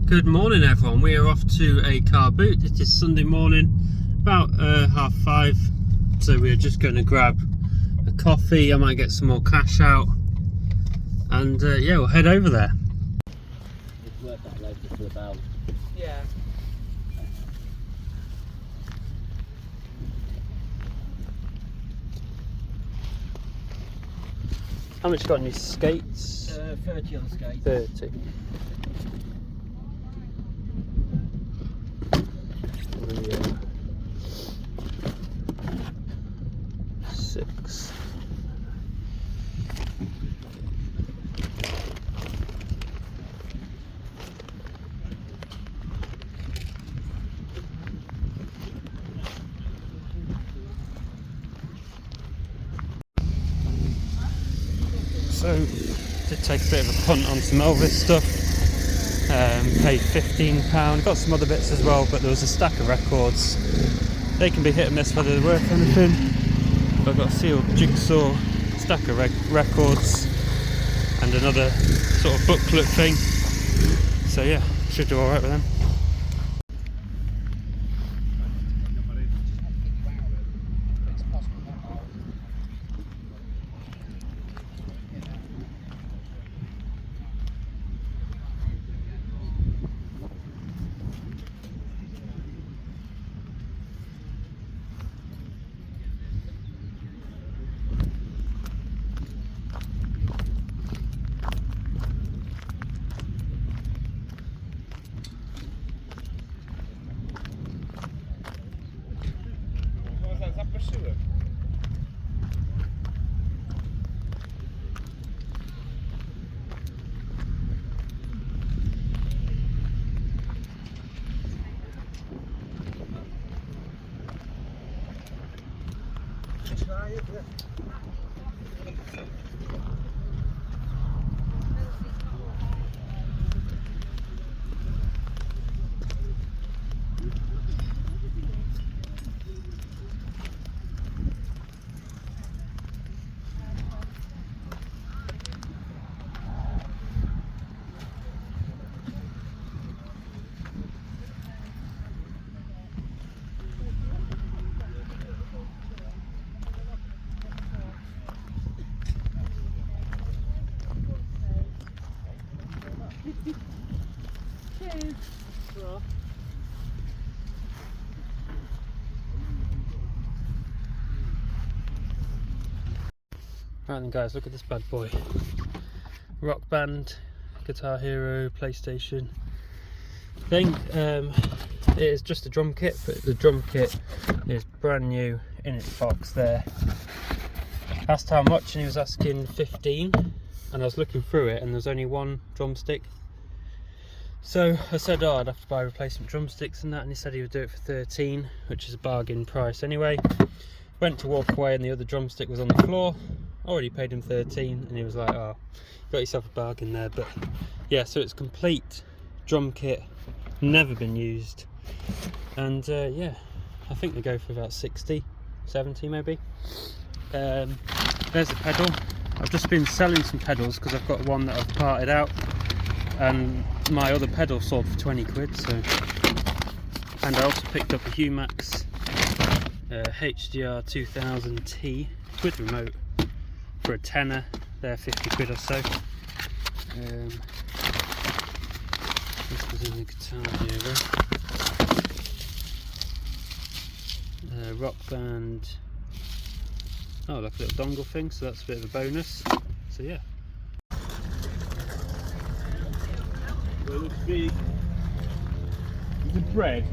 Good morning everyone, we are off to a car boot. It is Sunday morning, about 5:30, so we're just going to grab a coffee. I might get some more cash out and yeah, we'll head over there. It's worth that load to flip out. Yeah. How much you got on your skates? 30 on the skates. 30. Six. So, did take a bit of a punt on some Elvis stuff. Paid £15. Got some other bits as well, but there was a stack of records. They can be hit and miss whether they're worth anything. But I've got a sealed jigsaw, stack of records, and another sort of booklet thing. So yeah, should do alright with them. Right then guys, look at this bad boy. Rock Band, Guitar Hero, PlayStation thing. It is just a drum kit, but the drum kit is brand new in its box there. Asked how much and he was asking 15, and I was looking through it and there's only one drumstick. So I said, oh, I'd have to buy replacement drumsticks and that, and he said he would do it for 13, which is a bargain price anyway. Went to walk away and the other drumstick was on the floor. Already paid him 13 and he was like, oh, you got yourself a bargain there. But yeah, so it's complete drum kit, never been used, and yeah, I think they go for about 60, 70 maybe. There's the pedal. I've just been selling some pedals because I've got one that I've parted out and my other pedal sold for 20 quid. So, and I also picked up a Humax HDR 2000T with remote for a tenner. They're 50 quid or so. This was in the Guitar Hero. Rock Band. Oh, like a little dongle thing, so that's a bit of a bonus. So yeah. Well, it looks big. Is it bread?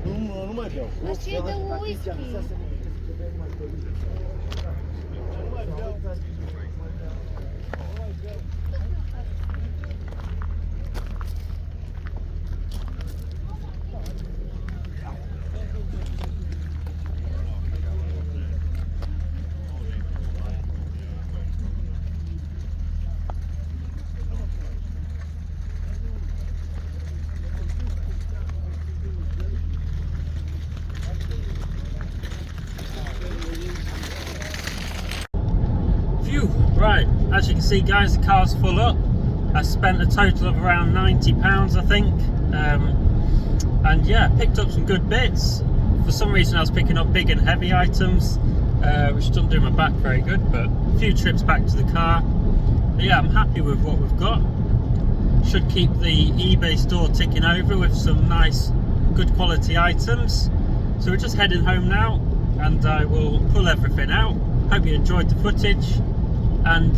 Nu mai beau. Dar ce e de whisky? Right, as you can see guys, the car's full up. I spent a total of around £90 I think, and yeah, picked up some good bits. For some reason I was picking up big and heavy items, which doesn't do my back very good, but a few trips back to the car. But yeah, I'm happy with what we've got. Should keep the eBay store ticking over with some nice good quality items. So we're just heading home now, and I will pull everything out. Hope you enjoyed the footage. And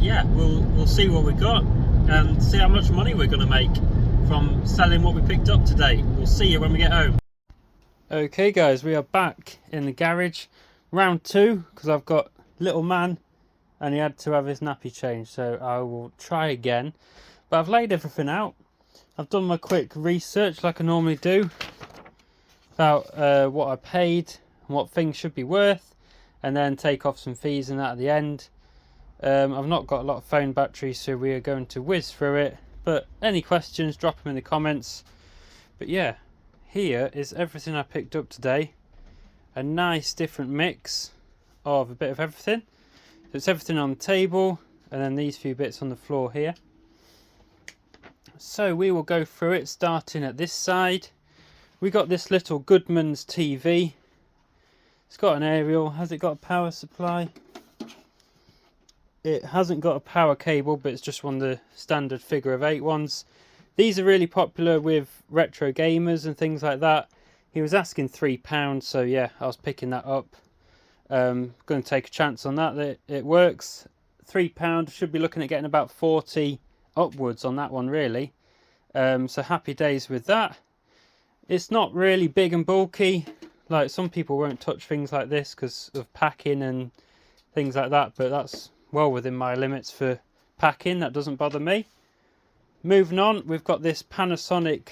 yeah, we'll see what we got and see how much money we're going to make from selling what we picked up today. We'll see you when we get home. Okay guys, we are back in the garage, round 2, because I've got little man and he had to have his nappy changed, so I will try again. But I've laid everything out. I've done my quick research like I normally do about what I paid and what things should be worth, and then take off some fees and that at the end. I've not got a lot of phone battery, so we are going to whiz through it. But any questions, drop them in the comments. But yeah, here is everything I picked up today. A nice different mix of a bit of everything. So it's everything on the table, and then these few bits on the floor here. So we will go through it, starting at this side. We got this little Goodman's TV. It's got an aerial. Has it got a power supply? It hasn't got a power cable, but it's just one of the standard figure of 8 ones. These are really popular with retro gamers and things like that. He was asking £3, so yeah, I was picking that up. Going to take a chance on that it works. £3, should be looking at getting about 40 upwards on that one really. So happy days with that. It's not really big and bulky. Like, some people won't touch things like this because of packing and things like that, but that's well within my limits for packing. That doesn't bother me. Moving on, we've got this Panasonic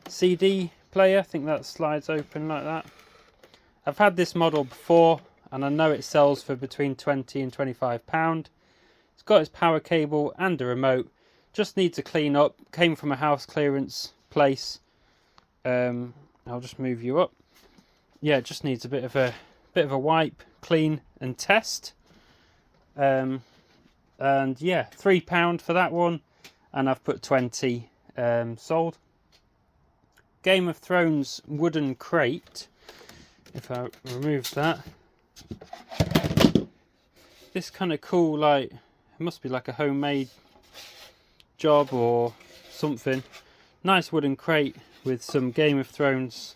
CD player. I think that slides open like that. I've had this model before and I know it sells for between £20 and £25. It's got its power cable and a remote. Just needs a clean up. Came from a house clearance place. I'll just move you up. Yeah, it just needs a bit of a wipe, clean and test. And yeah, £3 for that one, and I've put 20 sold. Game of Thrones wooden crate. If I remove that, this kind of cool, like, it must be like a homemade job or something. Nice wooden crate with some Game of Thrones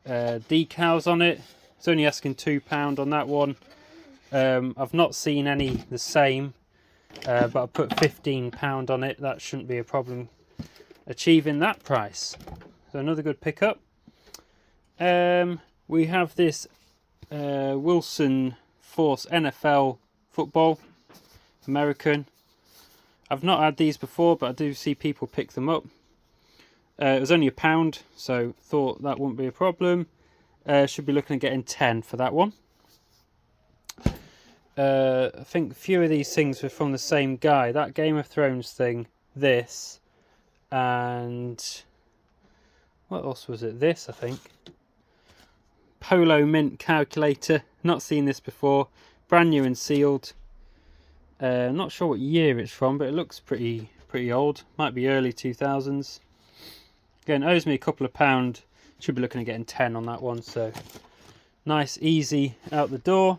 decals on it. It's only asking £2 on that one. I've not seen any the same, but I put £15 on it. That shouldn't be a problem achieving that price. So another good pickup. We have this Wilson Force NFL football, American. I've not had these before, but I do see people pick them up. It was only £1, so thought that wouldn't be a problem. Should be looking at getting 10 for that one. I think a few of these things were from the same guy. That Game of Thrones thing, this, and what else was it? This, I think. Polo Mint calculator. Not seen this before. Brand new and sealed. Not sure what year it's from, but it looks pretty old. Might be early 2000s. Again, owes me a couple of £. Should be looking at getting 10 on that one. So nice, easy out the door.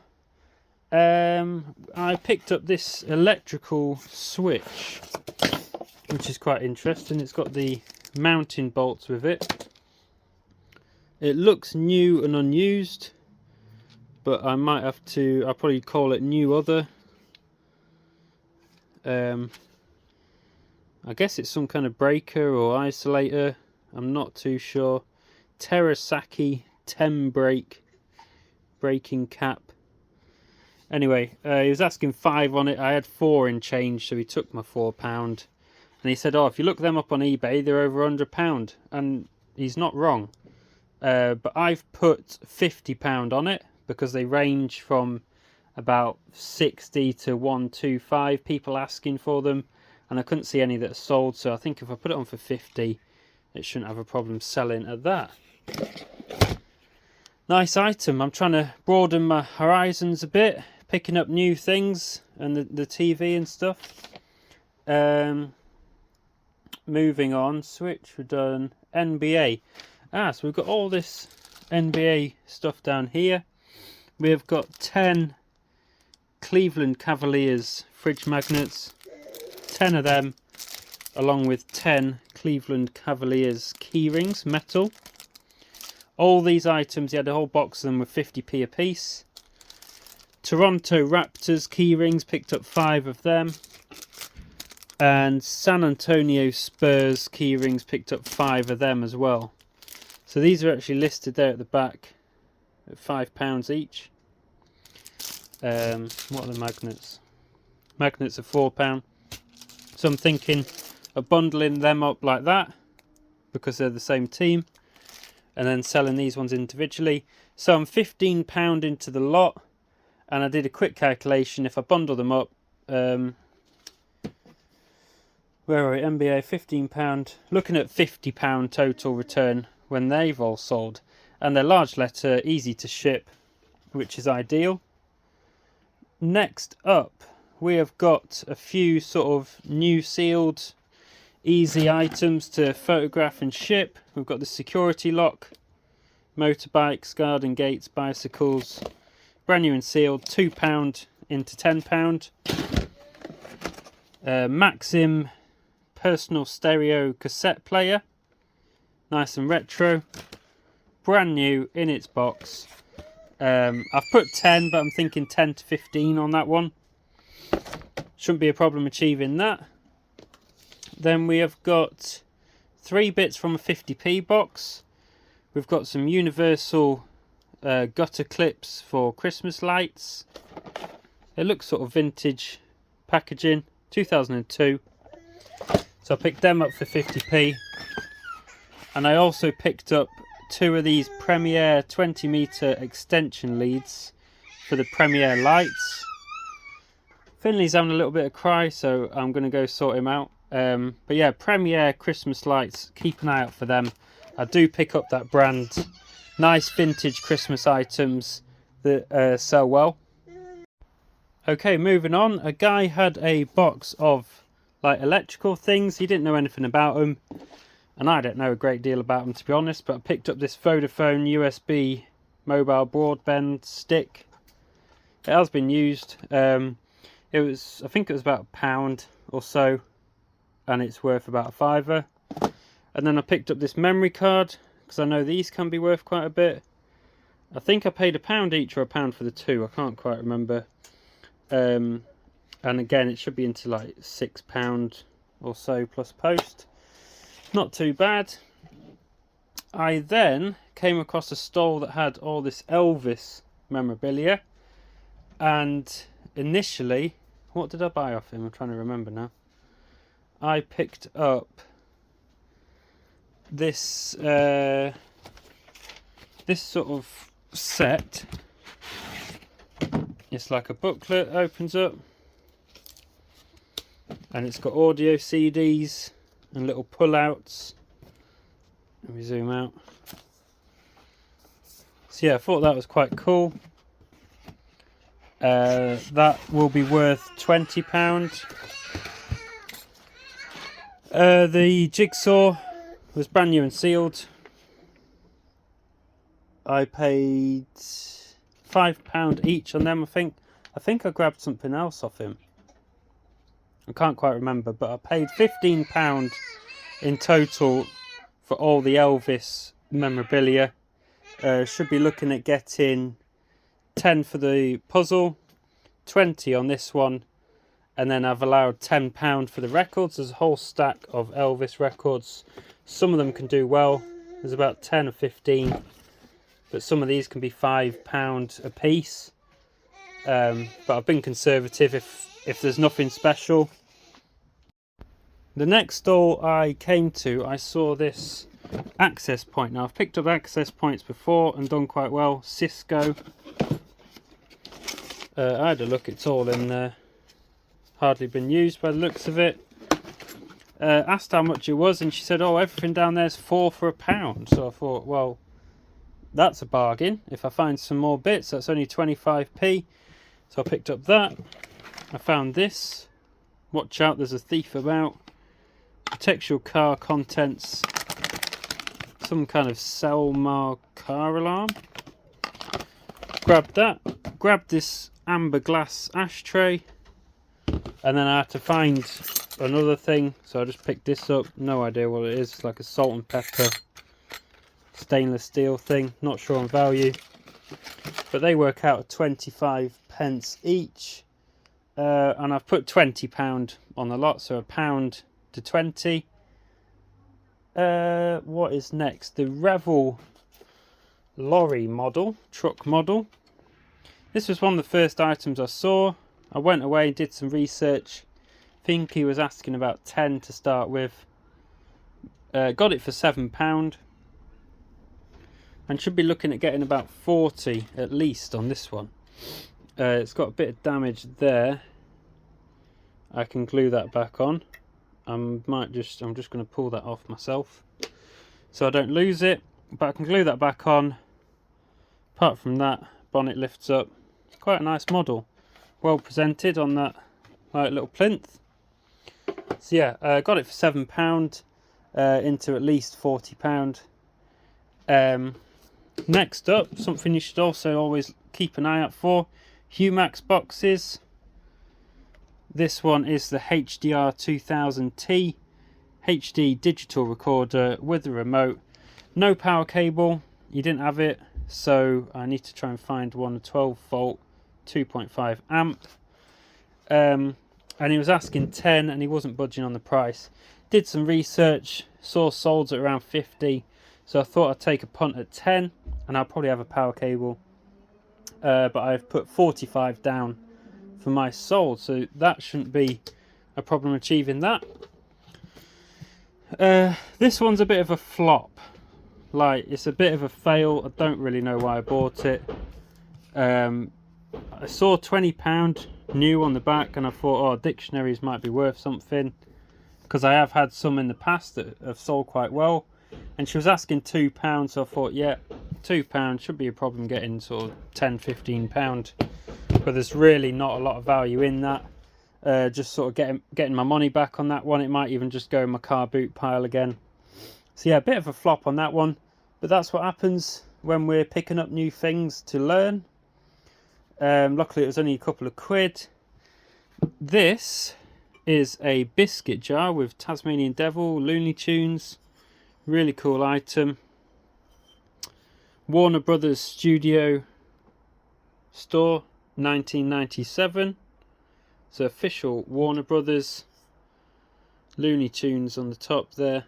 I picked up this electrical switch, which is quite interesting. It's got the mounting bolts with it. It looks new and unused, but I might have to, I'll probably call it new other. I guess it's some kind of breaker or isolator. I'm not too sure. Terasaki 10 breaking cap. Anyway, he was asking £5 on it. I had 4 in change, so he took my £4. And he said, oh, if you look them up on eBay, they're over £100. And he's not wrong. But I've put £50 on it because they range from about 60 to 125 people asking for them. And I couldn't see any that are sold. So I think if I put it on for 50, it shouldn't have a problem selling at that. Nice item. I'm trying to broaden my horizons a bit, picking up new things and the TV and stuff. Moving on, switch, we've done NBA. So we've got all this NBA stuff down here. We've got 10 Cleveland Cavaliers fridge magnets, 10 of them, along with 10 Cleveland Cavaliers key rings, metal. All these items, he had a whole box of them with 50p a piece. Toronto Raptors key rings, picked up 5 of them. And San Antonio Spurs key rings, picked up 5 of them as well. So these are actually listed there at the back at £5 each. What are the magnets? Magnets are £4. So I'm thinking of bundling them up like that because they're the same team, and then selling these ones individually. So I'm £15 into the lot, and I did a quick calculation. If I bundle them up, where are we? NBA, £15, looking at £50 total return when they've all sold. And they're large letter, easy to ship, which is ideal. Next up, we have got a few sort of new sealed, easy items to photograph and ship. We've got the security lock, motorbikes, garden gates, bicycles, brand new and sealed, £2 into £10. Maxim personal stereo cassette player, nice and retro, brand new in its box. I've put 10, but I'm thinking 10 to 15 on that one. Shouldn't be a problem achieving that. Then we have got 3 bits from a 50p box. We've got some universal gutter clips for Christmas lights. It looks sort of vintage packaging, 2002. So I picked them up for 50p. And I also picked up 2 of these Premier 20-meter extension leads for the Premier lights. Finley's having a little bit of cry, so I'm going to go sort him out. But yeah, Premier Christmas lights, keep an eye out for them. I do pick up that brand. Nice vintage Christmas items that sell well. Okay, moving on. A guy had a box of like electrical things. He didn't know anything about them, and I don't know a great deal about them, to be honest. But I picked up this Vodafone USB mobile broadband stick. It has been used. It was, I think it was about £1 or so, and it's worth about £5. And then I picked up this memory card because I know these can be worth quite a bit. I think I paid £1 each or £1 for the 2. I can't quite remember. And again, it should be into like £6 or so plus post. Not too bad. I then came across a stall that had all this Elvis memorabilia, and initially, what did I buy off him? I'm trying to remember now. I picked up this this sort of set. It's like a booklet, opens up, and it's got audio CDs and little pull-outs. Let me zoom out. So yeah, I thought that was quite cool. That will be worth £20. The jigsaw was brand new and sealed. I paid £5 each on them, I think. I think I grabbed something else off him. I can't quite remember, but I paid £15 in total for all the Elvis memorabilia. Should be looking at getting 10 for the puzzle, 20 on this one, and then I've allowed £10 for the records. There's a whole stack of Elvis records. Some of them can do well. There's about 10 or 15, but some of these can be £5 a piece. but I've been conservative if there's nothing special. The next stall I came to, I saw this access point. Now I've picked up access points before and done quite well. Cisco. I had a look, it's all in there. Hardly been used by the looks of it. Asked how much it was and she said, oh, everything down there's £4 for £1. So I thought, well, that's a bargain. If I find some more bits, that's only 25p. So I picked up that. I found this. Watch out, there's a thief about. Protects your car contents. Some kind of Selmar car alarm. Grabbed that. Grabbed this amber glass ashtray. And then I had to find another thing. So I just picked this up. No idea what it is. It's like a salt and pepper stainless steel thing. Not sure on value. But they work out at 25p each. And I've put £20 on the lot. So £1 to 20. What is next? The Referal lorry model, truck model. This was one of the first items I saw. I went away and did some research. I think he was asking about 10 to start with. Got it for £7 and should be looking at getting about 40 at least on this one. It's got a bit of damage there. I can glue that back on. I'm just going to pull that off myself so I don't lose it, but I can glue that back on. Apart from that, bonnet lifts up. Quite a nice model, well presented on that like little plinth. So yeah, got it for £7 into at least £40. Next up, something you should also always keep an eye out for, Humax boxes. This one is the HDR 2000T HD digital recorder with a remote. No power cable, you didn't have it, so I need to try and find one, a 12 volt 2.5 amp. And he was asking 10 and he wasn't budging on the price. Did some research, saw sold at around 50, so I thought I'd take a punt at 10 and I'll probably have a power cable. But I've put 45 down for my sold, so that shouldn't be a problem achieving that. This one's a bit of a flop, like it's a bit of a fail. I don't really know why I bought it. I saw £20 new on the back and I thought, oh, dictionaries might be worth something, because I have had some in the past that have sold quite well, and she was asking £2, so I thought, yeah, £2 should be a problem getting sort of £10-15, but there's really not a lot of value in that. Just sort of getting my money back on that one. It might even just go in my car boot pile again. So yeah, a bit of a flop on that one, but that's what happens when we're picking up new things to learn. Luckily it was only a couple of quid. This is a biscuit jar with Tasmanian Devil, Looney Tunes. Really cool item. Warner Brothers Studio Store, 1997. So official Warner Brothers. Looney Tunes on the top there.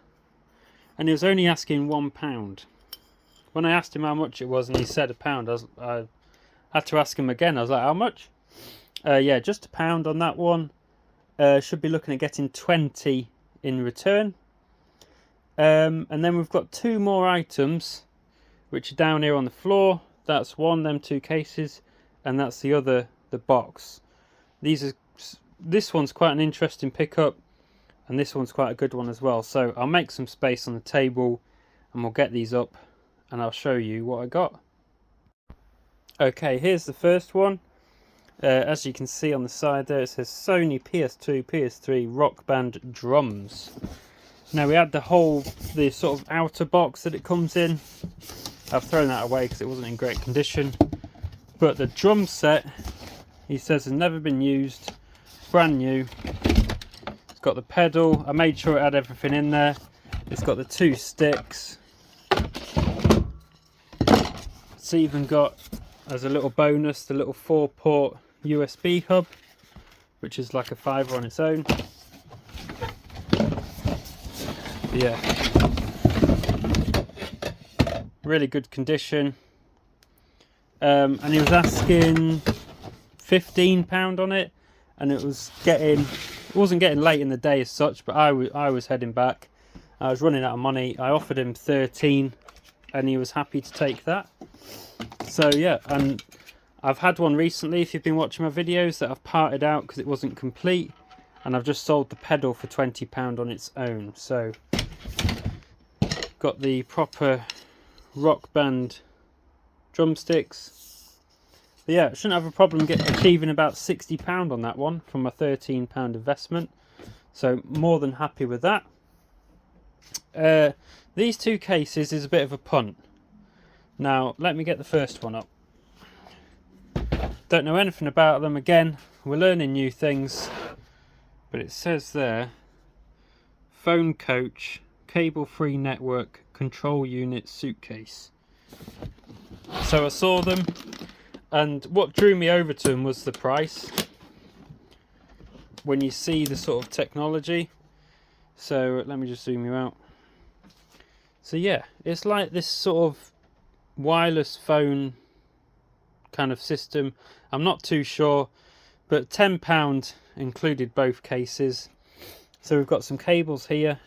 And he was only asking £1. When I asked him how much it was and he said £1, I had to ask him again. I was like, how much? Yeah, just £1 on that one. Should be looking at getting 20 in return. And then we've got two more items which are down here on the floor. That's one, them two cases, and that's the other, the box. This one's quite an interesting pickup, and this one's quite a good one as well. So I'll make some space on the table and we'll get these up and I'll show you what I got. Okay, here's the first one. As you can see on the side there, it says Sony PS2, PS3 Rock Band drums. Now we had the sort of outer box that it comes in. I've thrown that away because it wasn't in great condition. But the drum set, he says, has never been used. Brand new. It's got the pedal. I made sure it had everything in there. It's got the two sticks. It's even got, as a little bonus, the little 4-port USB hub, which is like a £5 on its own. Yeah, really good condition. And he was asking £15 on it, and it wasn't getting late in the day as such, but I was heading back. I was running out of money. I offered him 13 and he was happy to take that. So yeah, and I've had one recently, if you've been watching my videos, that I've parted out because it wasn't complete, and I've just sold the pedal for £20 on its own. So got the proper Rock Band drumsticks. But yeah, I shouldn't have a problem achieving about £60 on that one from a £13 investment. So more than happy with that. These two cases is a bit of a punt. Now let me get the first one up. Don't know anything about them. Again, we're learning new things, but it says there, phone coach, cable free network control unit suitcase. So I saw them, and what drew me over to them was the price. When you see the sort of technology, so let me just zoom you out. So yeah, it's like this sort of wireless phone kind of system. I'm not too sure, but £10 included both cases. So we've got some cables here.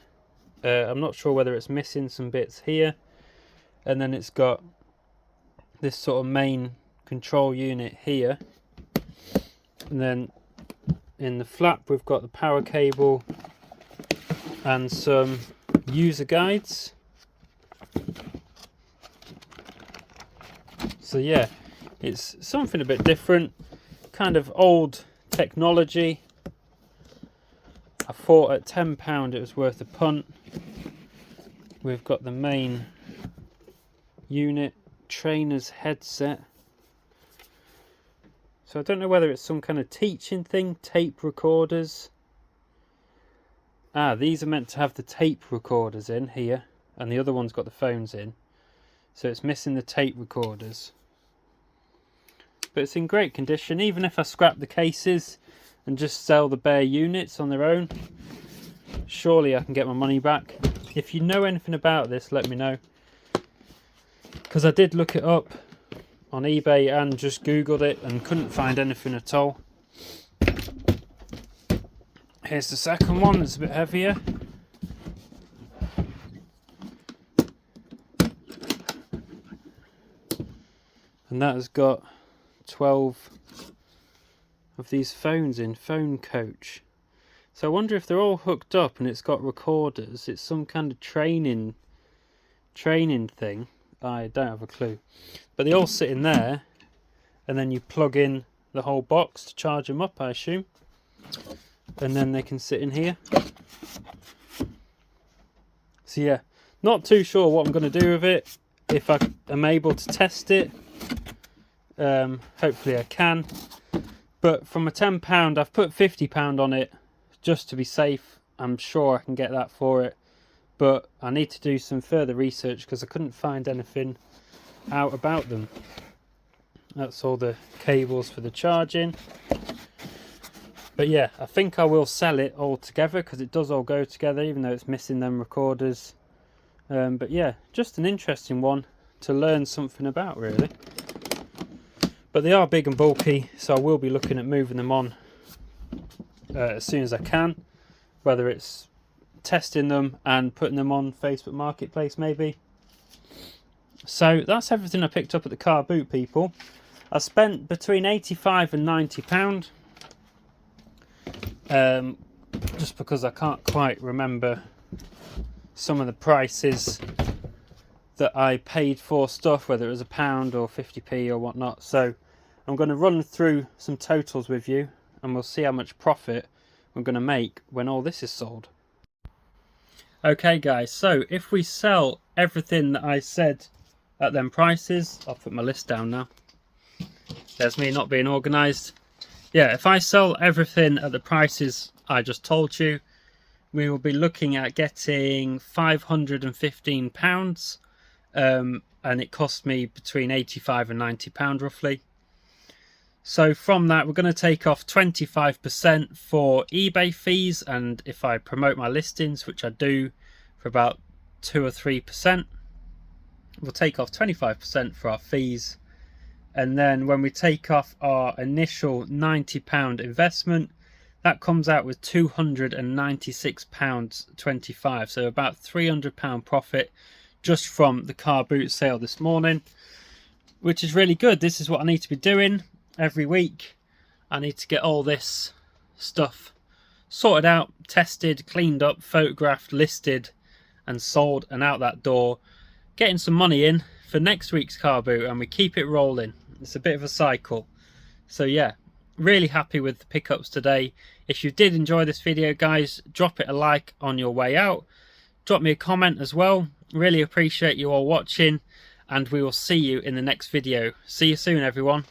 I'm not sure whether it's missing some bits here, and then it's got this sort of main control unit here, and then in the flap we've got the power cable and some user guides. So yeah, it's something a bit different, kind of old technology. I thought at £10 it was worth a punt. We've got the main unit, trainer's headset. So I don't know whether it's some kind of teaching thing, tape recorders. Ah, these are meant to have the tape recorders in here, and the other one's got the phones in. So it's missing the tape recorders. But it's in great condition. Even if I scrap the cases and just sell the bare units on their own, surely I can get my money back. If you know anything about this, let me know, because I did look it up on eBay and just googled it and couldn't find anything at all. Here's the second one, that's a bit heavier. And that has got 12 of these phones in, phone coach. So I wonder if they're all hooked up and it's got recorders. It's some kind of training thing. I don't have a clue. But they all sit in there, and then you plug in the whole box to charge them up, I assume. And then they can sit in here. So yeah, not too sure what I'm going to do with it. If I am able to test it, hopefully I can. But from a £10, I've put £50 on it just to be safe. I'm sure I can get that for it, but I need to do some further research because I couldn't find anything out about them. That's all the cables for the charging. But yeah, I think I will sell it all together because it does all go together, even though it's missing them recorders. But yeah, just an interesting one to learn something about, really. But they are big and bulky, so I will be looking at moving them on as soon as I can, whether it's testing them and putting them on Facebook Marketplace maybe. So that's everything I picked up at the car boot, people. I spent between £85 and £90, just because I can't quite remember some of the prices that I paid for stuff, whether it was £1 or 50p or whatnot. So I'm going to run through some totals with you, and we'll see how much profit we're going to make when all this is sold. Okay guys, so if we sell everything that I said at them prices, I'll put my list down now. There's me not being organised. Yeah, if I sell everything at the prices I just told you, we will be looking at getting £515, and it cost me between £85 and £90 roughly. So from that, we're going to take off 25% for eBay fees, and if I promote my listings, which I do for about 2 or 3%, we'll take off 25% for our fees, and then when we take off our initial £90 investment, that comes out with £296.25, so about £300 profit just from the car boot sale this morning, which is really good. This is what I need to be doing every week. I need to get all this stuff sorted out, tested, cleaned up, photographed, listed and sold and out that door, getting some money in for next week's car boot, and we keep it rolling. It's a bit of a cycle. So yeah, really happy with the pickups today. If you did enjoy this video, guys, drop it a like on your way out, drop me a comment as well. Really appreciate you all watching, and we will see you in the next video. See you soon, everyone.